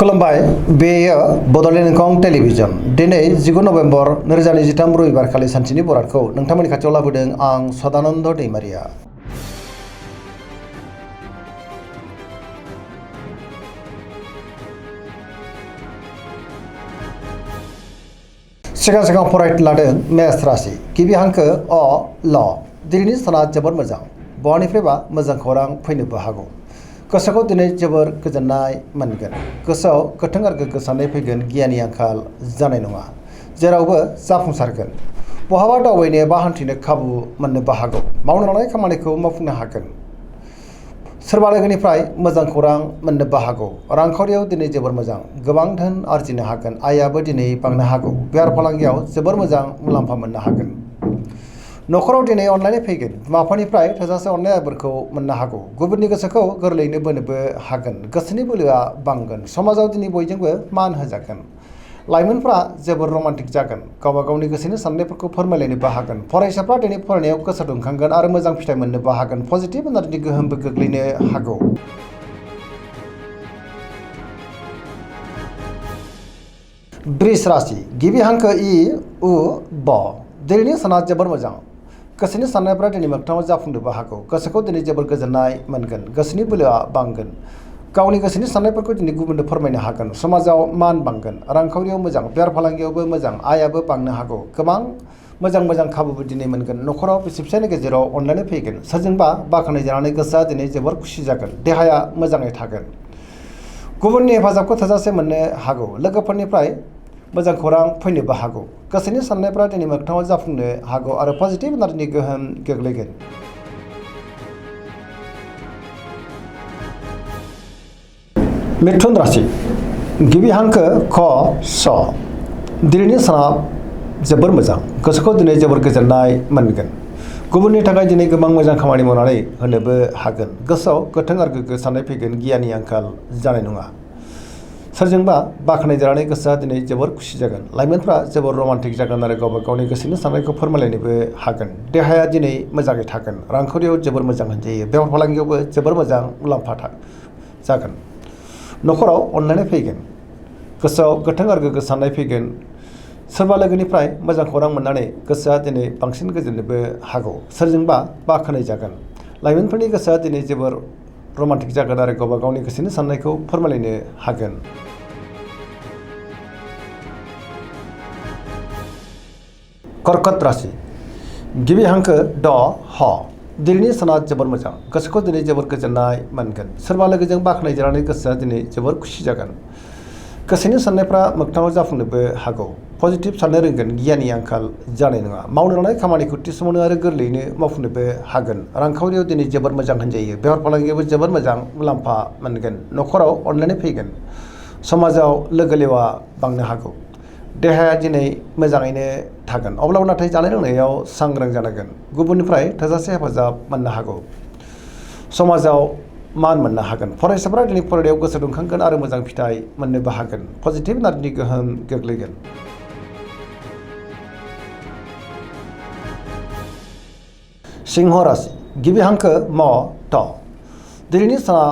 खुलुमबाय बेयो बड'लेण्ड इंखं टेलिभिजन दिनै 19 नभेम्बर 2023 रबिबार खालि सानसेनि बरादखौ नोंथांमोननि खाथियाव लाबोदों आं सदानन्द दैमारिया। सिगां फरायनो लादों मेष राशि गिबि हांखो अ ल दिनैनि साना जोबोर मोजां बहानिफ्रायबा मोजां खौरां फैनोबो हागौ। गोसोखौ दिनै जोबोर गोजोननाय मोनगोन। गोसोआव गोथों आरो गोग्गो साननाय फैगोन। गियाननि आंखाल जानाय नङा। जेरावबो जाफुंसारगोन। बहाबा दावबायनो बा हान्थिनो खाबु मोननोबो हागौ। मावनो लानाय खामानिखौ मावफुंनो हागोन। सोरबा लोगोनिफ्राय मोजां खौरां मोननोबो हागौ। रांखावरियाव दिनै जोबोर मोजां गोबां धोन आरजिनो हागोन। आयाबो दिनै बांनो हागौ। बेफार फालांगियाव जोबोर मोजां मुलाम्फा मोननो हागोन। न'खराव दिनै अनलायनाय फैगोन। बिमा बिफानिफ्राय थोजासे अननाय आबोरखौ मोननो हागौ। गुबुननि गोसोखौ गोरलैयैनो बोनोबो हागोन। गोसोनि बोलोआ बांगोन। समाजाव दिनै बयजोंबो मान होजागोन। लाइमोनफ्रा जोबोर रमान्टिक जागोन। गावबा गावनि गोसोनि साननायफोरखौ फोरमायलायनोबो हागोन। फरायसाफ्रा दिनै फरायनायाव गोसो दुंखांगोन आरो मोजां फिथाइ मोननोबो हागोन। पजिटिभ एनार्जिनि गोहोमबो गोग्लैनो हागौ। वृष राशि गिबि हांखो इ उ ब दिनैनि साना जोबोर मोजां। गोसोनि साननायफ्रा दिनै मोगथाङाव जाफुंनोबो हागौ। गोसोखौ दिनै जोबोर गोजोननाय मोनगोन। गोसोनि बोलोआ बांगोन। गावनि गोसोनि साननायफोरखौ दिनै गुबुननो फोरमायनो हागोन। समाजाव मान बांगोन। रांखावरियाव मोजां बेफार फालांगियावबो मोजां आयाबो बांनो हागौ। गोबां मोजां खाबुबो दिनै मोनगोन। न'खराव बिसि फिसायनि गेजेराव अनलायनाय फैगोन। सोरजोंबा बाख्नाय जानानै गोसोआ दिनै जोबोर खुसि जागोन। देहाया मोजाङै थागोन। गुबुननि हेफाजाबखौ थोजासे मोननो हागौ। लोगोफोरनिफ्राय मोजां खौरां फैनोबो हागौ। गोसोनि साननायफ्रा दिनै मोगथाङाव जाफुंनो हागौ आरो पजिटिभ एनार्जिनि गोहोम गोग्लैगोन। मिथुन राशि गिबि हांखो ख स दिनैनि साना जोबोर मोजां। गोसोखौ दिनै जोबोर गोजोननाय मोनगोन। गुबुननि थाखाय दिनै गोबां मोजां खामानि मावनानै होनोबो हागोन। गोसोआव गोथों आरो गोग्गो साननाय फैगोन। गियाननि आंखाल जानाय नङा। सोरजोंबा बाख्नाय जानानै गोसोआ दिनै जोबोर खुसि जागोन। लाइमोनफ्रा जोबोर रमान्टिक जागोन आरो गावबा गावनि गोसोनि साननायखौ फोरमायलायनोबो हागोन। देहाया दिनै मोजाङै थागोन। रांखावरियाव जोबोर मोजां होनजायो। बेफार फालांगियावबो जोबोर मोजां मुलाम्फा जागोन। न'खराव अनलायनाय फैगोन। गोसोआव गोथों आरो गोग्गो साननाय फैगोन। सोरबा लोगोनिफ्राय मोजां खौरां मोननानै गोसोआ दिनै बांसिन गोजोननोबो हागौ। सोरजोंबा बाख्नाय जागोन। लाइमोनफोरनि गोसोआ दिनै जोबोर रमान्टिक जागोन आरो गावबा गावनि गोसोनि साननायखौ फोरमायलायनो हागोन। कर्कट राशि गिबि हांखो ड ह दिनैनि साना जोबोर मोजां। गोसोखौ दिनै जोबोर गोजोननाय मोनगोन। सोरबा लोगोजों बाख्नाय जानानै गोसोआ दिनै जोबोर खुसि जागोन। गोसोनि साननायफ्रा मोगथाङाव जाफुंनोबो हागौ। पजिटिभ साननो रोंगोन। गियाननि आंखाल जानाय नङा। मावनो लानाय खामानिखौ थि समावनो आरो गोरलैयैनो मावफुंनोबो हागोन। रांखावरियाव दिनै जोबोर मोजां होनजायो। बेफार फालांगियावबो जोबोर मोजां मुलाम्फा मोनगोन। न'खराव अनलायनाय फैगोन। समाजाव लोगो लेवा बांनो हागौ। देहाया दिनै मोजाङैनो थागोन। अब्लाबो नाथाय जानाय लोंनायाव सांग्रां जानांगोन। गुबुननिफ्राय थोजासे हेफाजाब मोननो हागौ। समाजाव मान मोननो हागोन। फरायसाफ्रा दिनै फरायनायाव गोसो दुंखांगोन आरो मोजां फिथाइ मोननोबो हागोन। पजिटिभ एनार्जिनि गोहोम गोग्लैगोन। सिंह राशि गिबि हांखो म थ दिनैनि साना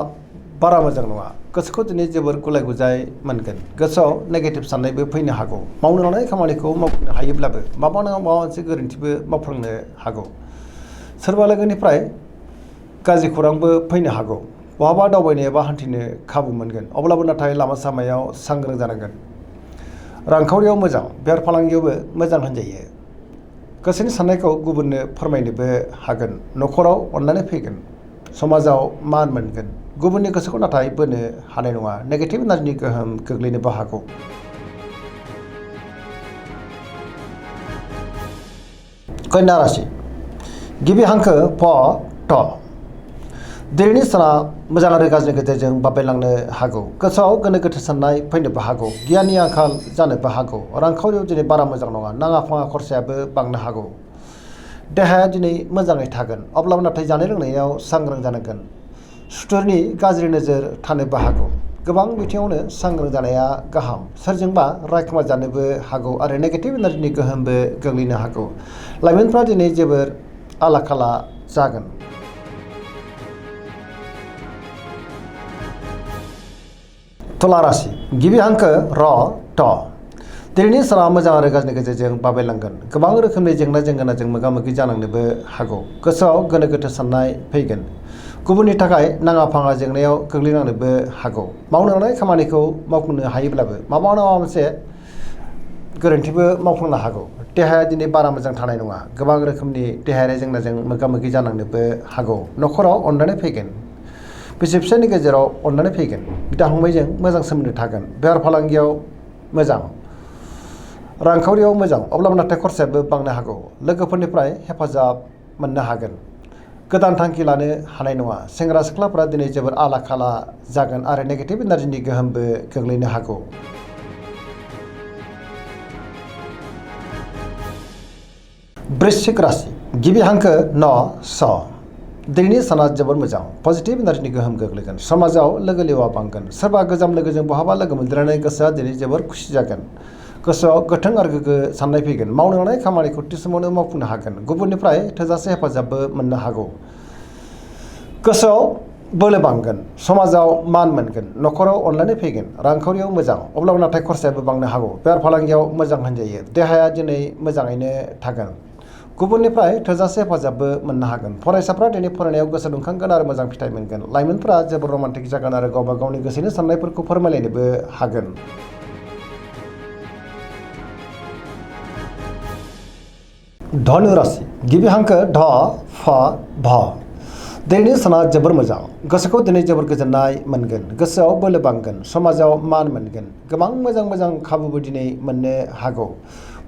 बारा मोजां नङा। गोसोखौ दिनै जोबोर गुलाय गुजाय मोनगोन। गोसोआव नेगेटिभ साननायबो फैनो हागौ। मावनो लानाय खामानिखौ मावफुंनो हायोब्लाबो माबा नङा माबा मोनसे गोरोन्थिबो मावफ्लांनो हागौ। सोरबा लोगोनिफ्राय गाज्रि खौरांबो फैनो हागौ। बहाबा दावबायनो एबा हान्थिनो खाबु मोनगोन। अब्लाबो नाथाय लामा सामायाव सांग्रां जानांगोन। रांखावरियाव मोजां बेफार फालांगियावबो मोजां होनजायो। गोसोनि साननायखौ गुबुननो फोरमायनोबो हागोन। न'खराव अनलायनाय फैगोन। समाजाव मान मोनगोन। गुबुननि गोसोखौ नाथाय बोनो हानाय नङा। नेगेटिभ एनार्जिनि गोहोम गोग्लैनोबो हागौ। कन्या राशि गिबि हांखो फ थ दिनैनि साना मोजां आरो गाज्रिनि गेजेरजों बाबेलांनो हागौ। गोसोआव गोनो गोथो साननाय फैनोबो हागौ। गियाननि आंखाल जानोबो हागौ। रांखावरियाव दिनै बारा मोजां नङा। नाङा फाङा खरसायाबो बांनो हागौ। देहाया दिनै मोजाङै थागोन। अब्लाबो नाथाय जानाय लोंनायाव सांग्रां जानांगोन। सुथुरनि गाज्रि नोजोर थानोबो हागौ। गोबां बिथिङावनो सांग्रां जानाया गाहाम। सोरजोंबा रायखुमा जानोबो हागौ आरो नेगेटिभ एनार्जिनि गोहोमबो गोग्लैनो हागौ। लाइमोनफ्रा दिनै जोबोर आला खाला जागोन। तुला राशि गिबि हांखो र ट दिनैनि साना मोजां आरो गाज्रिनि गेजेरजों बाबेलांगोन गोबां रोखोमनि जेंना जेंगोनाजों मोगा मोगि जानांनोबो हागौ गोसोआव गोनो गोथो साननाय फैगोन गुबुननि थाखाय नाङा फाङा जेंनायाव गोग्लैनांनोबो हागौ मावनो लानाय खामानिखौ मावफुंनो हायोब्लाबो माबा नङा मोनसे गोरोन्थिबो मावफ्लांनो हागौ देहाया दिनै बारा मोजां थानाय नङा गोबां रोखोमनि देहायारि जेंनाजों मोगा मोगि जानांनोबो हागौ न'खराव अननानै फैगोन बिसि फिसायनि गेजेराव अननानै फैगोन बिदा फंबायजों मोजां सोमोन्दो थागोन बेफार फालांगियाव मोजां रांखावरियाव मोजां अब्लाबो नाथाय खरसायाबो बांनो हागौ लोगोफोरनिफ्राय हेफाजाब मोननो हागोन गोदान थांखि लानो हानाय नङा सेंग्रा सिख्लाफोरा दिनै जोबोर आला खाला जागोन आरो नेगेटिभ एनार्जिनि गोहोमबो गोग्लैनो हागौ वृश्चिक राशि गिबि हांखो न स दिनैनि साना जोबोर मोजां पजिटिभ एनार्जिनि गोहोम गोग्लैगोन समाजाव लोगो लेवा बांगोन सोरबा गोजाम लोगोजों बहाबा लोगो मोनदेरनानै गोसोआ दिनै जोबोर खुसि जागोन गोसोआव गोथों आरो गोग्गो साननाय फैगोन मावनो लानाय खामानिखौ थि समावनो मावफुंनो हागोन गुबुननिफ्राय थोजासे हेफाजाबबो मोननो हागौ गोसोआव बोलो बांगोन समाजाव मान मोनगोन न'खराव अनलायनाय फैगोन रांखावरियाव मोजां अब्लाबो नाथाय खरसायाबो बांनो हागौ बेफार फालांगियाव मोजां होनजायो देहाया दिनै मोजाङैनो थागोन गुबुननिफ्राय थोजासे हेफाजाबबो मोननो हागोन फरायसाफ्रा दिनै फरायनायाव गोसो दुंखांगोन आरो मोजां फिथाइ मोनगोन लाइमोनफोरा जोबोर रमान्टिक जागोन आरो गावबा गावनि गोसोनि साननायफोरखौ फोरमायलायनोबो हागोन धनु राशि गिबि हांखो ध फ भ दिनैनि साना जोबोर मोजां गोसोखौ दिनै जोबोर गोजोननाय मोनगोन गोसोआव बोलो बांगोन समाजाव मान मोनगोन गोबां मोजां मोजां खाबुबो दिनै मोननो हागौ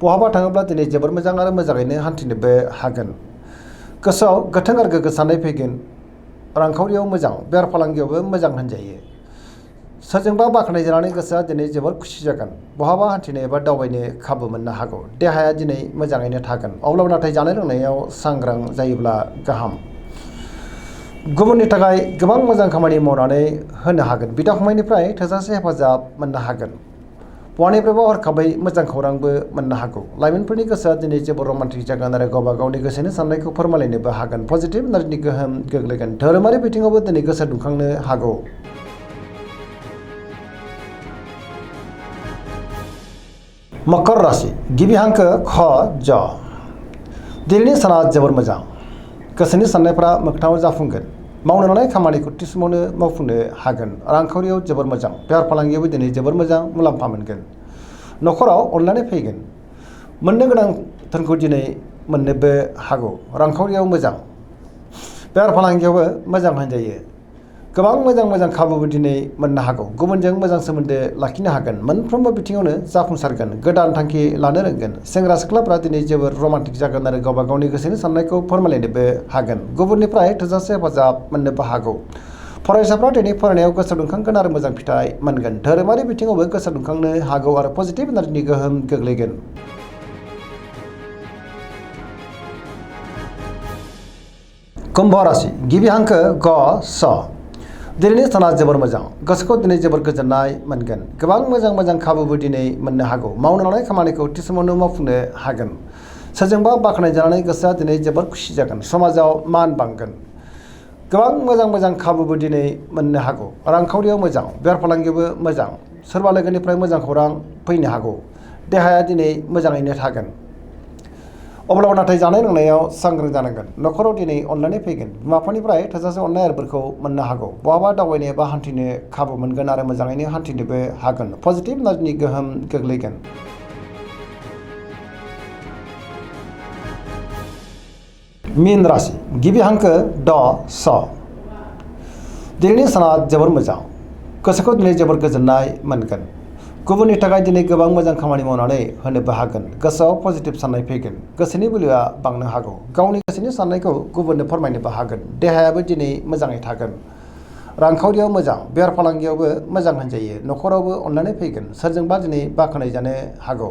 बहाबा थाङोब्ला दिनै जोबोर मोजां आरो मोजाङैनो हान्थिनोबो हागोन गोसोआव गोथों आरो गोग्गो साननाय फैगोन रांखावरियाव मोजां बेफार फालांगियावबो मोजां होनजायो सोरजोंबा बाख्नाय जानानै गोसोआ दिनै जोबोर खुसि जागोन बहाबा हान्थिनो एबा दावबायनो खाबु मोननो हागौ देहाया दिनै मोजाङैनो थागोन अब्लाबो नाथाय जानाय लोंनायाव सांग्रां जायोब्ला गाहाम गुबुननि थाखाय गोबां मोजां खामानि मावनानै होनो हागोन बिदा फंबायनिफ्राय थोजासे हेफाजाब मोननो हागोन बहानिफ्रायबा हरखाबै मोजां खौरांबो मोननो हागौ लाइमोनफोरनि गोसोआ दिनै जोबोर रमान्टिक जागोन आरो गावबा गावनि गोसोनि साननायखौ फोरमायलायनोबो हागोन पजिटिभ एनार्जिनि गोहोम गोग्लैगोन धोरोमारि बिथिङावबो दिनै गोसो दुंखांनो हागौ मकर राशि गिबि हांखो ख ज दिनैनि साना जोबोर मोजां गोसोनि साननायफ्रा मोगथाङाव जाफुंगोन मावनो लानाय खामानिखौ थि समावनो मावफुंनो हागोन रांखावरियाव जोबोर मोजां बेफार फालांगियावबो दिनै जोबोर मोजां मुलाम्फा मोनगोन न'खराव अनलायनाय फैगोन मोननो गोनां धोनखौ दिनै मोननोबो हागौ रांखावरियाव मोजां बेफार फालांगियावबो मोजां होनजायो गोबां मोजां मोजां खाबुबो दिनै मोननो हागौ गुबुनजों मोजां सोमोन्दो लाखिनो हागोन मोनफ्रोमबो बिथिङावनो जाफुंसारगोन गोदान थांखि लानो रोंगोन सेंग्रा सिख्लाफ्रा दिनै जोबोर रमान्टिक जागोन आरो गावबा गावनि गोसोनि साननायखौ फोरमायलायनोबो हागोन गुबुननिफ्राय थोजासे हेफाजाब मोननोबो हागौ फरायसाफ्रा दिनै फरायनायाव गोसो दुंखांगोन आरो मोजां फिथाइ मोनगोन धोरोमारि बिथिङावबो गोसो दुंखांनो हागौ आरो पजिटिभ एनार्जिनि गोहोम गोग्लैगोन कुम्भ राशि गिबि हांखो ग स दिनैनि साना जोबोर मोजां गोसोखौ दिनै जोबोर गोजोननाय मोनगोन गोबां मोजां मोजां खाबुबो दिनै मोननो हागौ मावनो लानाय खामानिखौ थि समावनो मावफुंनो हागोन सोरजोंबा बाख्नाय जानानै गोसोआ दिनै जोबोर खुसि जागोन समाजाव मान बांगोन गोबां मोजां मोजां खाबुबो दिनै मोननो हागौ रांखावरियाव मोजां बेफार फालांगियावबो मोजां सोरबा लोगोनिफ्राय मोजां खौरां फैनो हागौ देहाया दिनै मोजाङैनो थागोन अब्लाबो नाथाय जानाय लोंनायाव सांग्रां जानांगोन न'खराव दिनै अनलायनाय फैगोन बिमा बिफानिफ्राय थोजासे अननाय आरो बोरखौ मोननो हागौ बहाबा दावबायनो एबा हान्थिनो खाबु मोनगोन आरो मोजाङैनो हान्थिनोबो हागोन पजिटिभ एनार्जिनि गोहोम गोग्लैगोन मीन राशि गिबि हांखो ड स दिनैनि साना जोबोर मोजां गोसोखौ दिनै जोबोर गोजोननाय मोनगोन गुबुननि थाखाय दिनै गोबां मोजां खामानि मावनानै होनोबो हागोन गोसोआव पजिटिभ साननाय फैगोन गोसोनि बोलोआ बांनो हागौ गावनि गोसोनि साननायखौ गुबुननो फोरमायनोबो हागोन देहायाबो दिनै मोजाङै थागोन रांखावरियाव मोजां बेफार फालांगियावबो मोजां होनजायो न'खरावबो अनलायनाय फैगोन सोरजोंबा दिनै बाख्नाय जानो हागौ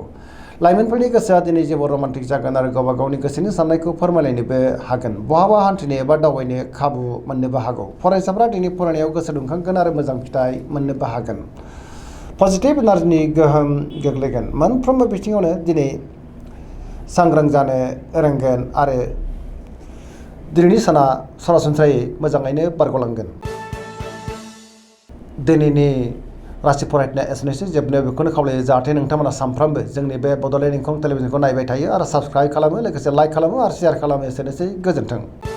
लाइमोनफोरनि गोसोआ दिनै जोबोर रमान्टिक जागोन आरो गावबा गावनि गोसोनि साननायखौ फोरमायलायनोबो हागोन बहाबा हान्थिनो एबा दावबायनो खाबु मोननोबो हागौ फरायसाफ्रा दिनै फरायनायाव गोसो दुंखांगोन आरो मोजां फिथाइ मोननोबो हागोन पजिटिभ एनार्जिनि गोहोम गोग्लैगोन मोनफ्रोमबो बिथिङावनो दिनै सांग्रां जानो रोंगोन आरो दिनैनि साना सरासनस्रायै मोजाङैनो बारग'लांगोन दिनैनि राशि फरायनाया एसेनोसै जोबनायाव बेखौनो खावलायो जाहाथे नोंथांमोना सानफ्रामबो जोंनि बे बड'लेण्ड इंखं टेलिभिजनखौ नायबाय थायो आरो साबस्क्राइब खालामो लोगोसे लाइक खालामो आरो शेयार खालामो एसेनोसै गोजोन्थों।